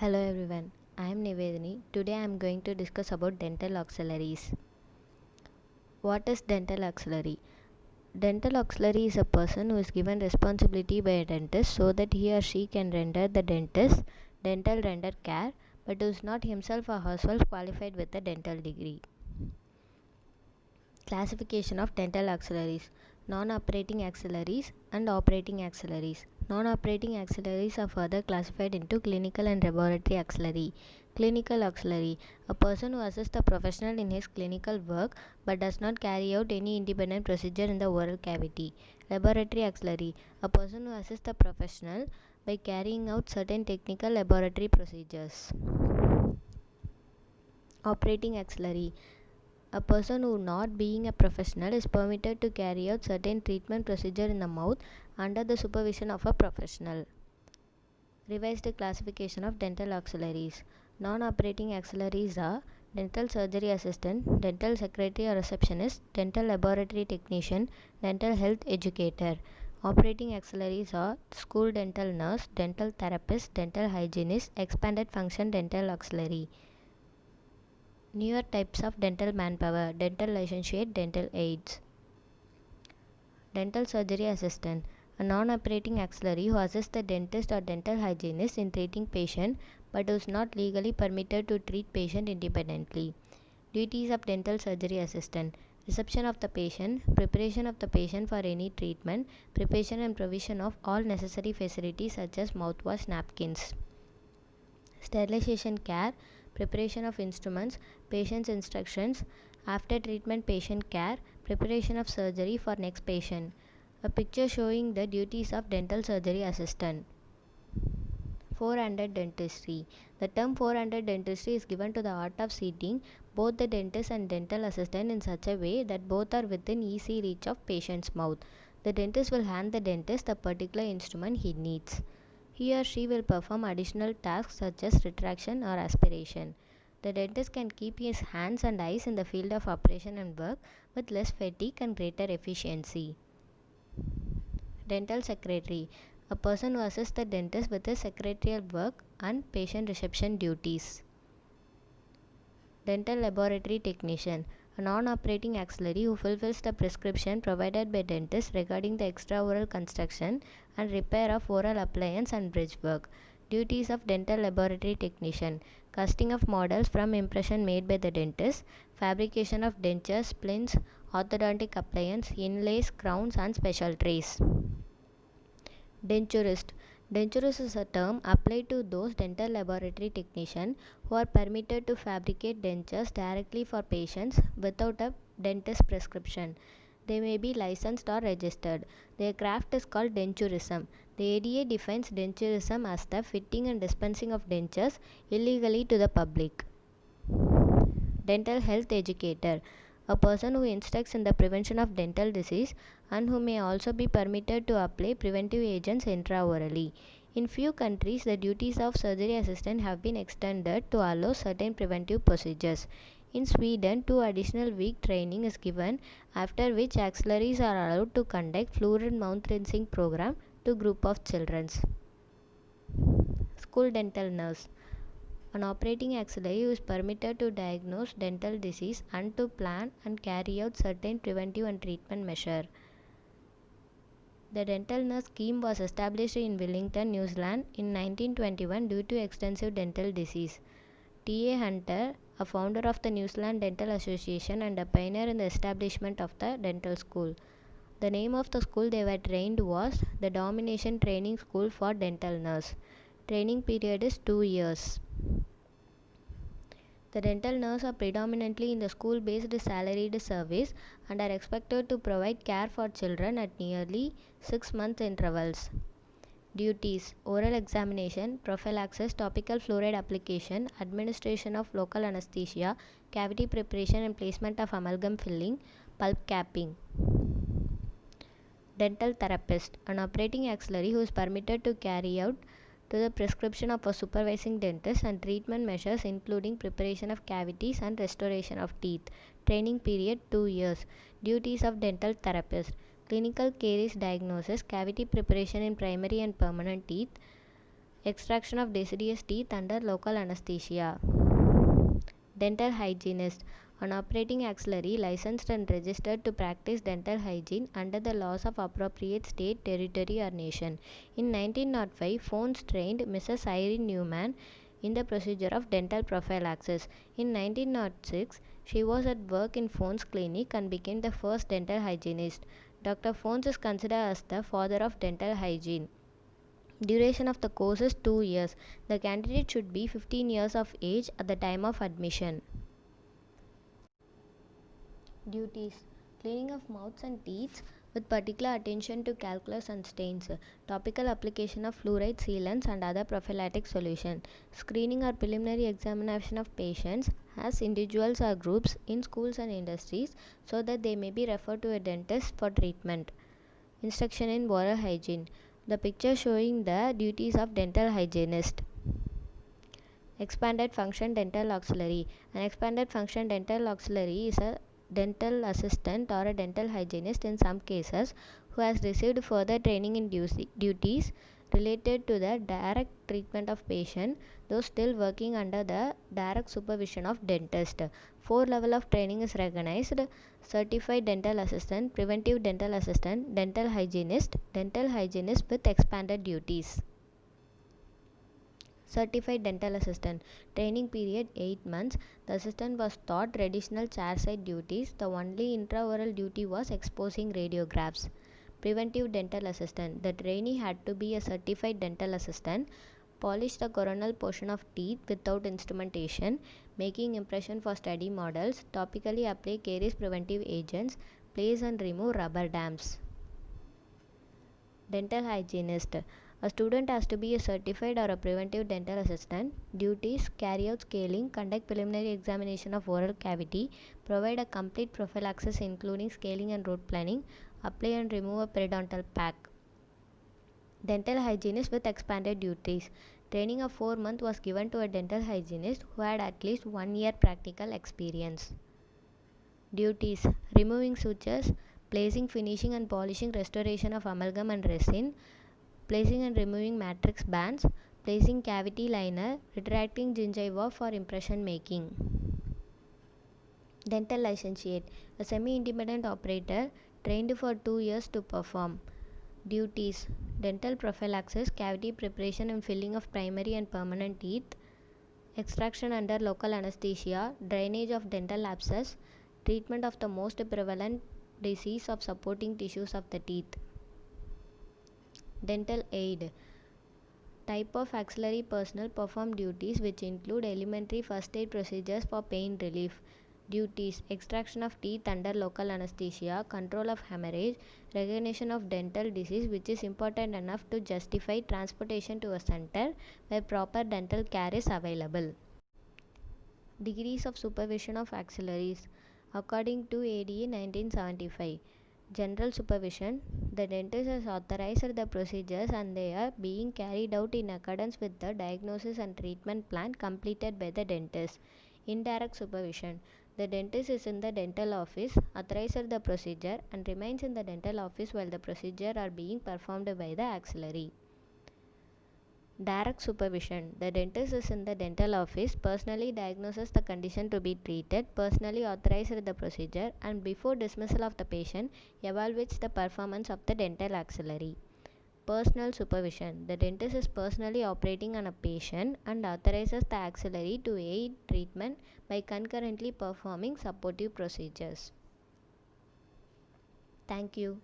Hello everyone, I am Nivedani. Today I am going to discuss about dental auxiliaries. What is dental auxiliary? Dental auxiliary is a person who is given responsibility by a dentist so that he or she can render the dentist dental render care but who is not himself or herself qualified with a dental degree. Classification of dental auxiliaries: non-operating auxiliaries and operating auxiliaries. Non-operating auxiliaries are further classified into clinical and laboratory auxiliary. Clinical auxiliary: a person who assists a professional in his clinical work but does not carry out any independent procedure in the oral cavity. Laboratory auxiliary: a person who assists a professional by carrying out certain technical laboratory procedures. Operating auxiliary: a person who, not being a professional, is permitted to carry out certain treatment procedure in the mouth under the supervision of a professional. Revised classification of dental auxiliaries. Non-operating auxiliaries are dental surgery assistant, dental secretary or receptionist, dental laboratory technician, dental health educator. Operating auxiliaries are school dental nurse, dental therapist, dental hygienist, expanded function dental auxiliary. Newer types of dental manpower: dental licentiate, dental aides. Dental surgery assistant: a non-operating auxiliary who assists the dentist or dental hygienist in treating patient but who is not legally permitted to treat patient independently. Duties of dental surgery assistant: reception of the patient, preparation of the patient for any treatment, preparation and provision of all necessary facilities such as mouthwash, napkins. Sterilization care: preparation of instruments, patient's instructions, after treatment patient care, preparation of surgery for next patient. A picture showing the duties of dental surgery assistant. Four-handed dentistry. The term four-handed dentistry is given to the art of seating both the dentist and dental assistant in such a way that both are within easy reach of patient's mouth. The dentist will hand the dentist the particular instrument he needs. He or she will perform additional tasks such as retraction or aspiration. The dentist can keep his hands and eyes in the field of operation and work with less fatigue and greater efficiency. Dental secretary: a person who assists the dentist with his secretarial work and patient reception duties. Dental laboratory technician: a non-operating auxiliary who fulfills the prescription provided by dentist regarding the extraoral construction and repair of oral appliance and bridge work. Duties of dental laboratory technician: casting of models from impression made by the dentist, fabrication of dentures, splints, orthodontic appliance, inlays, crowns and special trays. Denturist: denturist is a term applied to those dental laboratory technicians who are permitted to fabricate dentures directly for patients without a dentist's prescription. They may be licensed or registered. Their craft is called denturism. The ADA defines denturism as the fitting and dispensing of dentures illegally to the public. Dental health educator: a person who instructs in the prevention of dental disease and who may also be permitted to apply preventive agents intraorally. In few countries, the duties of surgery assistant have been extended to allow certain preventive procedures. In Sweden, 2 additional week training is given, after which auxiliaries are allowed to conduct fluoride mouth rinsing program to group of children. School dental nurse: an operating auxiliary who is permitted to diagnose dental disease and to plan and carry out certain preventive and treatment measures. The dental nurse scheme was established in Wellington, New Zealand in 1921 due to extensive dental disease. T.A. Hunter, a founder of the New Zealand Dental Association and a pioneer in the establishment of the dental school. The name of the school they were trained was the Domination Training School for Dental Nurse. Training period is 2 years. The dental nurses are predominantly in the school-based salaried service and are expected to provide care for children at nearly 6-month intervals. Duties: oral examination, prophylaxis, topical fluoride application, administration of local anesthesia, cavity preparation and placement of amalgam filling, pulp capping. Dental therapist: an operating auxiliary who is permitted to carry out to the prescription of a supervising dentist and treatment measures including preparation of cavities and restoration of teeth. Training period 2 years. Duties of dental therapist: clinical caries diagnosis, cavity preparation in primary and permanent teeth, Extraction of deciduous teeth under local anesthesia. Dental hygienist. An operating auxiliary licensed and registered to practice dental hygiene under the laws of appropriate state, territory or nation. In 1905, Phones trained Mrs. Irene Newman in the procedure of dental prophylaxis. In 1906, she was at work in Phones clinic and became the first dental hygienist. Dr. Phones is considered as the father of dental hygiene. Duration of the course is 2 years. The candidate should be 15 years of age at the time of admission. Duties: cleaning of mouths and teeth with particular attention to calculus and stains, topical application of fluoride sealants and other prophylactic solution, screening or preliminary examination of patients as individuals or groups in schools and industries so that they may be referred to a dentist for treatment. Instruction in oral hygiene. The picture showing the duties of dental hygienist. Expanded function dental auxiliary. An expanded function dental auxiliary is a dental assistant or a dental hygienist in some cases who has received further training in duties related to the direct treatment of patient, though still working under the direct supervision of dentist. 4 level of training is recognized: certified dental assistant, preventive dental assistant, dental hygienist with expanded duties. Certified dental assistant. Training period 8 months. The assistant was taught traditional chairside duties. The only intraoral duty was exposing radiographs. Preventive dental assistant. The trainee had to be a certified dental assistant. Polish the coronal portion of teeth without instrumentation, making impression for study models, topically apply caries preventive agents, place and remove rubber dams. Dental hygienist. A student has to be a certified or a preventive dental assistant. Duties: carry out scaling, conduct preliminary examination of oral cavity, provide a complete prophylaxis including scaling and root planning, apply and remove a periodontal pack. Dental hygienist with expanded duties. Training of 4 months was given to a dental hygienist who had at least 1 year practical experience. Duties: removing sutures, placing, finishing and polishing restoration of amalgam and resin, placing and removing matrix bands, placing cavity liner, retracting gingiva for impression making. Dental licentiate. A semi-independent operator trained for 2 years to perform. Duties: dental prophylaxis, cavity preparation and filling of primary and permanent teeth, extraction under local anesthesia, drainage of dental abscess, treatment of the most prevalent disease of supporting tissues of the teeth. Dental aid. Type of auxiliary personnel perform duties which include elementary first aid procedures for pain relief. Duties: extraction of teeth under local anesthesia, control of hemorrhage, recognition of dental disease which is important enough to justify transportation to a center where proper dental care is available. Degrees of supervision of auxiliaries. According to ADA 1975, general supervision: the dentist has authorized the procedures and they are being carried out in accordance with the diagnosis and treatment plan completed by the dentist. Indirect supervision: the dentist is in the dental office, authorizes the procedure and remains in the dental office while the procedure are being performed by the auxiliary. Direct supervision: the dentist is in the dental office, personally diagnoses the condition to be treated, personally authorizes the procedure, and before dismissal of the patient, evaluates the performance of the dental auxiliary. Personal supervision: the dentist is personally operating on a patient and authorizes the auxiliary to aid treatment by concurrently performing supportive procedures. Thank you.